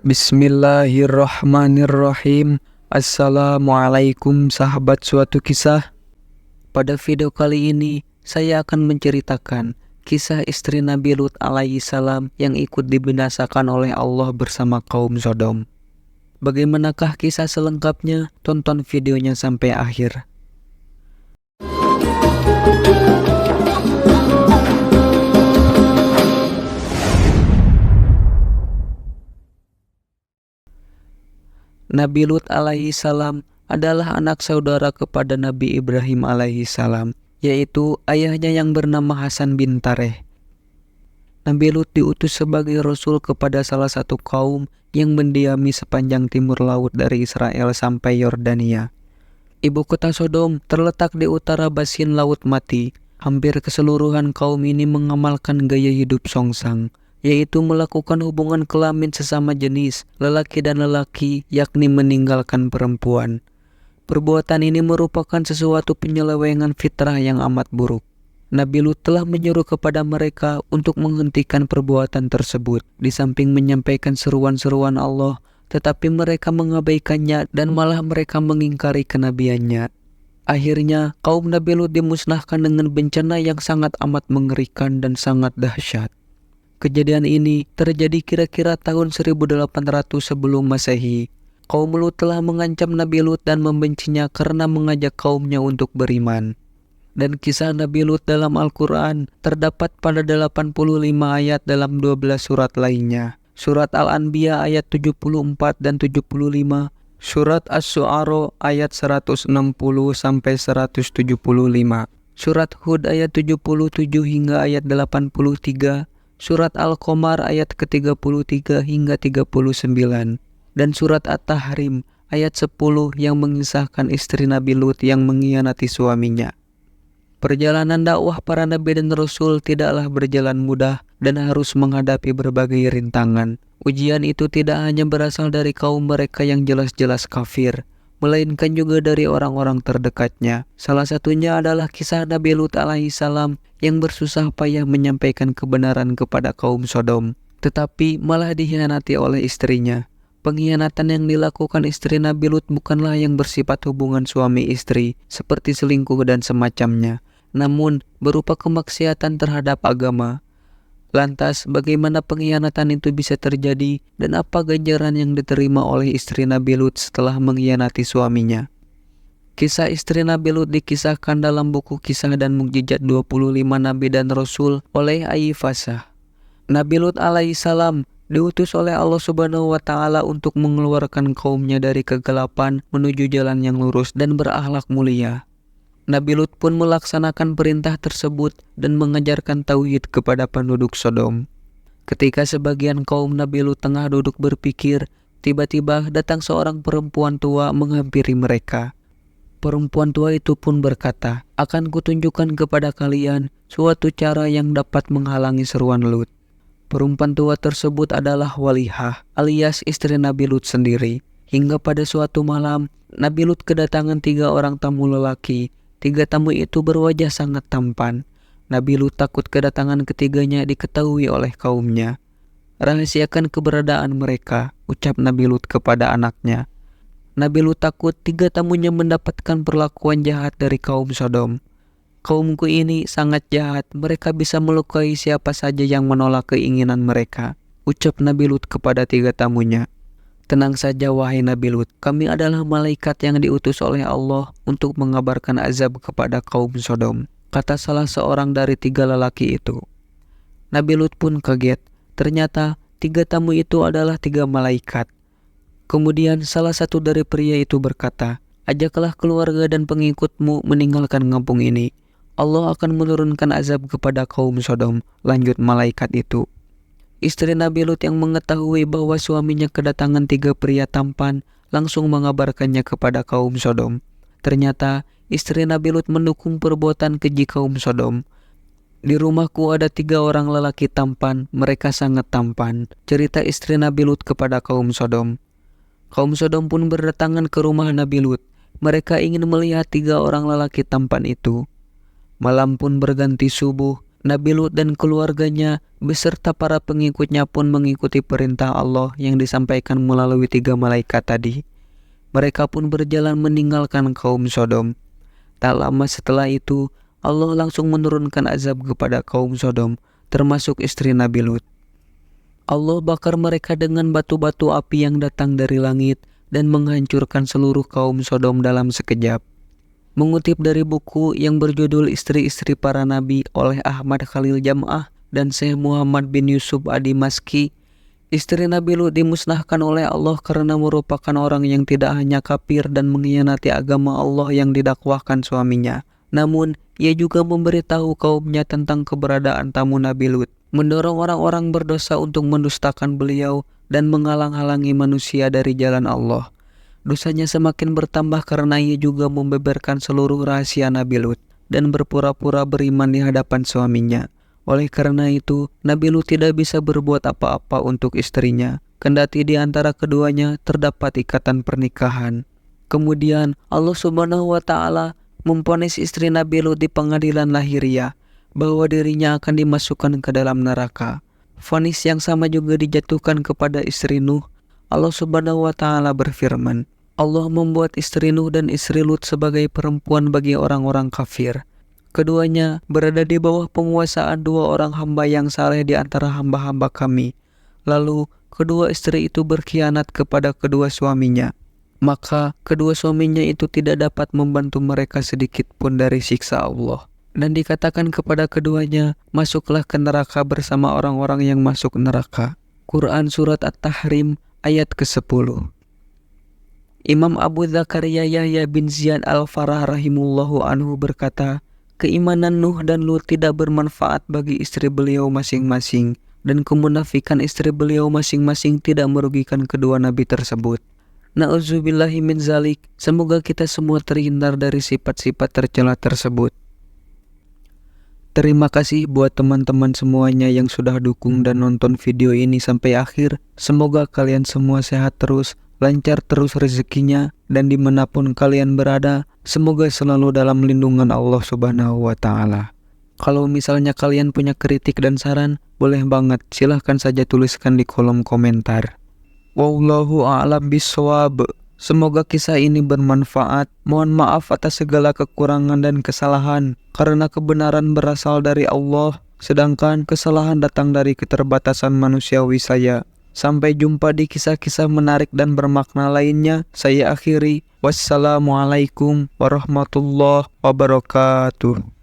Bismillahirrahmanirrahim. Assalamualaikum sahabat suatu kisah. Pada video kali ini saya akan menceritakan kisah istri Nabi Lut alaihi salam yang ikut dibinasakan oleh Allah bersama kaum Sodom. Bagaimanakah kisah selengkapnya? Tonton videonya sampai akhir. Nabi Lut alaihi salam adalah anak saudara kepada Nabi Ibrahim alaihi salam, yaitu ayahnya yang bernama Hasan bin Tareh. Nabi Lut diutus sebagai rasul kepada salah satu kaum yang mendiami sepanjang timur laut dari Israel sampai Yordania. Ibu kota Sodom terletak di utara basin Laut Mati. Hampir keseluruhan kaum ini mengamalkan gaya hidup songsang, yaitu melakukan hubungan kelamin sesama jenis, lelaki dan lelaki, yakni meninggalkan perempuan. Perbuatan ini merupakan sesuatu penyelewengan fitrah yang amat buruk. Nabi Lut telah menyuruh kepada mereka untuk menghentikan perbuatan tersebut, di samping menyampaikan seruan-seruan Allah, tetapi mereka mengabaikannya dan malah mereka mengingkari kenabiannya. Akhirnya, kaum Nabi Lut dimusnahkan dengan bencana yang sangat amat mengerikan dan sangat dahsyat. Kejadian ini terjadi kira-kira tahun 1800 sebelum Masehi. Kaum Lut telah mengancam Nabi Lut dan membencinya karena mengajak kaumnya untuk beriman. Dan kisah Nabi Lut dalam Al-Quran terdapat pada 85 ayat dalam 12 surat lainnya. Surat Al-Anbiya ayat 74 dan 75, Surat Asy-Syu'ara ayat 160 sampai 175, Surat Hud ayat 77 hingga ayat 83, Surat Al-Qamar ayat ke-33 hingga 39, dan Surat At-Tahrim ayat 10 yang mengisahkan istri Nabi Lut yang mengkhianati suaminya. Perjalanan dakwah para nabi dan rasul tidaklah berjalan mudah dan harus menghadapi berbagai rintangan. Ujian itu tidak hanya berasal dari kaum mereka yang jelas-jelas kafir, melainkan juga dari orang-orang terdekatnya. Salah satunya adalah kisah Nabi Lut alaihi salam yang bersusah payah menyampaikan kebenaran kepada kaum Sodom, tetapi malah dikhianati oleh istrinya. Pengkhianatan yang dilakukan istri Nabi Lut bukanlah yang bersifat hubungan suami istri seperti selingkuh dan semacamnya, namun berupa kemaksiatan terhadap agama. Lantas, bagaimana pengkhianatan itu bisa terjadi dan apa ganjaran yang diterima oleh istri Nabi Lut setelah mengkhianati suaminya? Kisah istri Nabi Lut dikisahkan dalam buku Kisah dan Mukjizat 25 Nabi dan Rasul oleh Ayy-Fasah. Nabi Lut alaihi salam diutus oleh Allah Subhanahu wa Ta'ala untuk mengeluarkan kaumnya dari kegelapan menuju jalan yang lurus dan berakhlak mulia. Nabi Lut pun melaksanakan perintah tersebut dan mengajarkan tauhid kepada penduduk Sodom. Ketika sebagian kaum Nabi Lut tengah duduk berpikir, tiba-tiba datang seorang perempuan tua menghampiri mereka. Perempuan tua itu pun berkata, "Akan kutunjukkan kepada kalian suatu cara yang dapat menghalangi seruan Lut." Perempuan tua tersebut adalah Walihah alias istri Nabi Lut sendiri. Hingga pada suatu malam, Nabi Lut kedatangan 3 orang tamu lelaki. 3 tamu itu berwajah sangat tampan. Nabi Lut takut kedatangan ketiganya diketahui oleh kaumnya. "Rahasiakan keberadaan mereka," ucap Nabi Lut kepada anaknya. Nabi Lut takut 3 tamunya mendapatkan perlakuan jahat dari kaum Sodom. "Kaumku ini sangat jahat, mereka bisa melukai siapa saja yang menolak keinginan mereka," ucap Nabi Lut kepada 3 tamunya. "Tenang saja wahai Nabi Lut, kami adalah malaikat yang diutus oleh Allah untuk mengabarkan azab kepada kaum Sodom," kata salah seorang dari 3 lelaki itu. Nabi Lut pun kaget, ternyata 3 tamu itu adalah 3 malaikat. Kemudian salah satu dari pria itu berkata, "Ajaklah keluarga dan pengikutmu meninggalkan kampung ini. Allah akan menurunkan azab kepada kaum Sodom," lanjut malaikat itu. Istri Nabi Lut yang mengetahui bahwa suaminya kedatangan 3 pria tampan langsung mengabarkannya kepada kaum Sodom. Ternyata istri Nabi Lut mendukung perbuatan keji kaum Sodom. "Di rumahku ada 3 orang lelaki tampan, mereka sangat tampan," cerita istri Nabi Lut kepada kaum Sodom. Kaum Sodom pun berdatangan ke rumah Nabi Lut. Mereka ingin melihat 3 orang lelaki tampan itu. Malam pun berganti subuh, Nabi Lut dan keluarganya beserta para pengikutnya pun mengikuti perintah Allah yang disampaikan melalui 3 malaikat tadi. Mereka pun berjalan meninggalkan kaum Sodom. Tak lama setelah itu, Allah langsung menurunkan azab kepada kaum Sodom, termasuk istri Nabi Lut. Allah bakar mereka dengan batu-batu api yang datang dari langit dan menghancurkan seluruh kaum Sodom dalam sekejap. Mengutip dari buku yang berjudul Istri-Istri Para Nabi oleh Ahmad Khalil Jam'ah dan Syekh Muhammad bin Yusuf Ad-Dimashqi, istri Nabi Lut dimusnahkan oleh Allah karena merupakan orang yang tidak hanya kafir dan mengkhianati agama Allah yang didakwahkan suaminya, namun ia juga memberitahu kaumnya tentang keberadaan tamu Nabi Lut, mendorong orang-orang berdosa untuk mendustakan beliau dan menghalang-halangi manusia dari jalan Allah. Dosanya semakin bertambah karena ia juga membeberkan seluruh rahasia Nabi Lut dan berpura-pura beriman di hadapan suaminya. Oleh karena itu, Nabi Lut tidak bisa berbuat apa-apa untuk istrinya, kendati di antara keduanya terdapat ikatan pernikahan. Kemudian Allah Subhanahu wa Ta'ala memvonis istri Nabi Lut di pengadilan lahiriah bahwa dirinya akan dimasukkan ke dalam neraka. Vonis yang sama juga dijatuhkan kepada istri Nuh. Allah Subhanahu wa Ta'ala berfirman, Allah membuat istri Nuh dan istri Lut sebagai perempuan bagi orang-orang kafir. Keduanya berada di bawah penguasaan 2 orang hamba yang saleh di antara hamba-hamba kami. Lalu kedua istri itu berkhianat kepada kedua suaminya. Maka kedua suaminya itu tidak dapat membantu mereka sedikit pun dari siksa Allah. Dan dikatakan kepada keduanya, masuklah ke neraka bersama orang-orang yang masuk neraka. Quran Surat At-Tahrim ayat ke-10. Imam Abu Zakaria Yahya bin Ziyad Al-Farah rahimullahu anhu berkata, keimanan Nuh dan Lut tidak bermanfaat bagi istri beliau masing-masing, dan kemunafikan istri beliau masing-masing tidak merugikan kedua nabi tersebut. Na'udzubillahi min zalik, semoga kita semua terhindar dari sifat-sifat tercela tersebut. Terima kasih buat teman-teman semuanya yang sudah dukung dan nonton video ini sampai akhir. Semoga kalian semua sehat terus, lancar terus rezekinya, dan dimanapun kalian berada, semoga selalu dalam lindungan Allah Subhanahu wa Ta'ala. Kalau misalnya kalian punya kritik dan saran, boleh banget, silahkan saja tuliskan di kolom komentar. Wallahu a'lam bishawab. Semoga kisah ini bermanfaat. Mohon maaf atas segala kekurangan dan kesalahan, karena kebenaran berasal dari Allah, sedangkan kesalahan datang dari keterbatasan manusiawi saya. Sampai jumpa di kisah-kisah menarik dan bermakna lainnya. Saya akhiri. Wassalamualaikum warahmatullahi wabarakatuh.